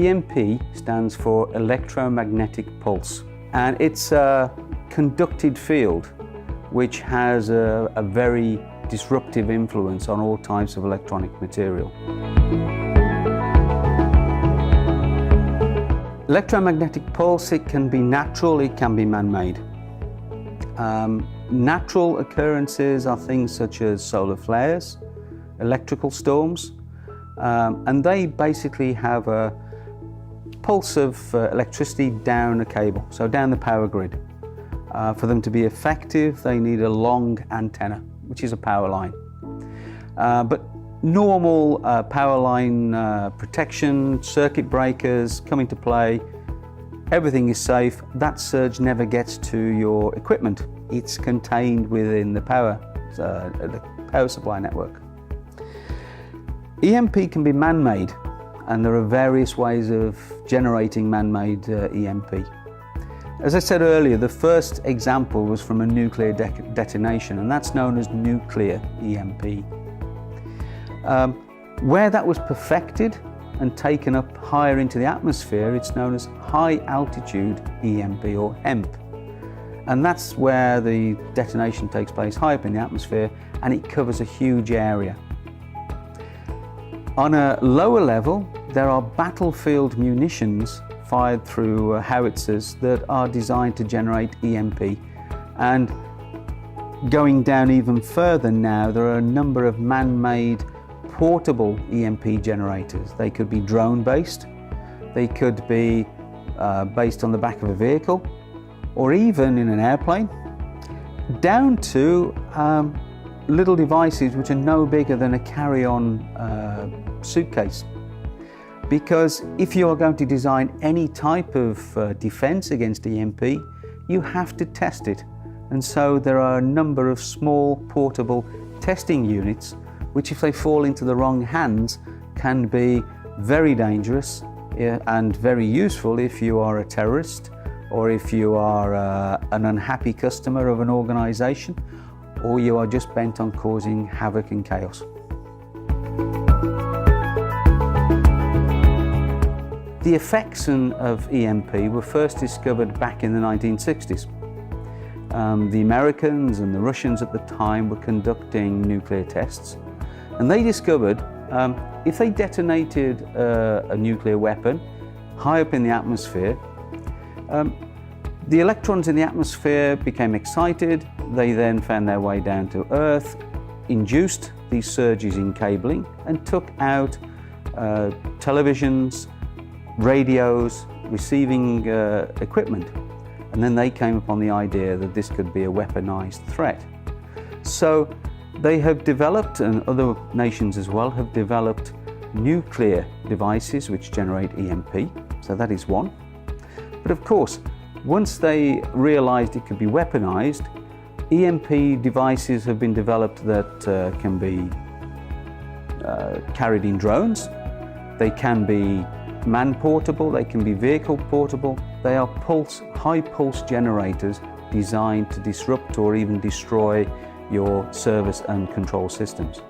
EMP stands for electromagnetic pulse, and it's a conducted field which has a very disruptive influence on all types of electronic material. Electromagnetic pulse, it can be natural, it can be man-made. Natural occurrences are things such as solar flares, electrical storms, and they basically have a pulse of electricity down a cable, so down the power grid. For them to be effective, they need a long antenna, which is a power line. But normal power line protection, circuit breakers come into play, everything is safe. That surge never gets to your equipment. It's contained within the power supply network. EMP can be man-made, and there are various ways of generating man-made EMP. As I said earlier, the first example was from a nuclear detonation, and that's known as nuclear EMP. Where that was perfected and taken up higher into the atmosphere, it's known as high altitude EMP, or EMP. And that's where the detonation takes place high up in the atmosphere, and it covers a huge area. On a lower level, there are battlefield munitions fired through howitzers that are designed to generate EMP. And going down even further now, there are a number of man-made portable EMP generators. They could be drone-based, they could be based on the back of a vehicle, or even in an airplane, down to little devices which are no bigger than a carry-on suitcase. Because if you are going to design any type of defense against EMP, you have to test it. And so there are a number of small portable testing units which, if they fall into the wrong hands, can be very dangerous and very useful if you are a terrorist, or if you are an unhappy customer of an organization, or you are just bent on causing havoc and chaos. The effects of EMP were first discovered back in the 1960s. The Americans and the Russians at the time were conducting nuclear tests, and they discovered if they detonated a nuclear weapon high up in the atmosphere, the electrons in the atmosphere became excited. They then found their way down to Earth, induced these surges in cabling, and took out televisions, radios, receiving equipment. And then they came upon the idea that this could be a weaponized threat. So they have developed, and other nations as well, have developed nuclear devices which generate EMP. So that is one. But of course, once they realized it could be weaponized, EMP devices have been developed that can be carried in drones. They can be man-portable, they can be vehicle-portable. They are high pulse generators designed to disrupt or even destroy your service and control systems.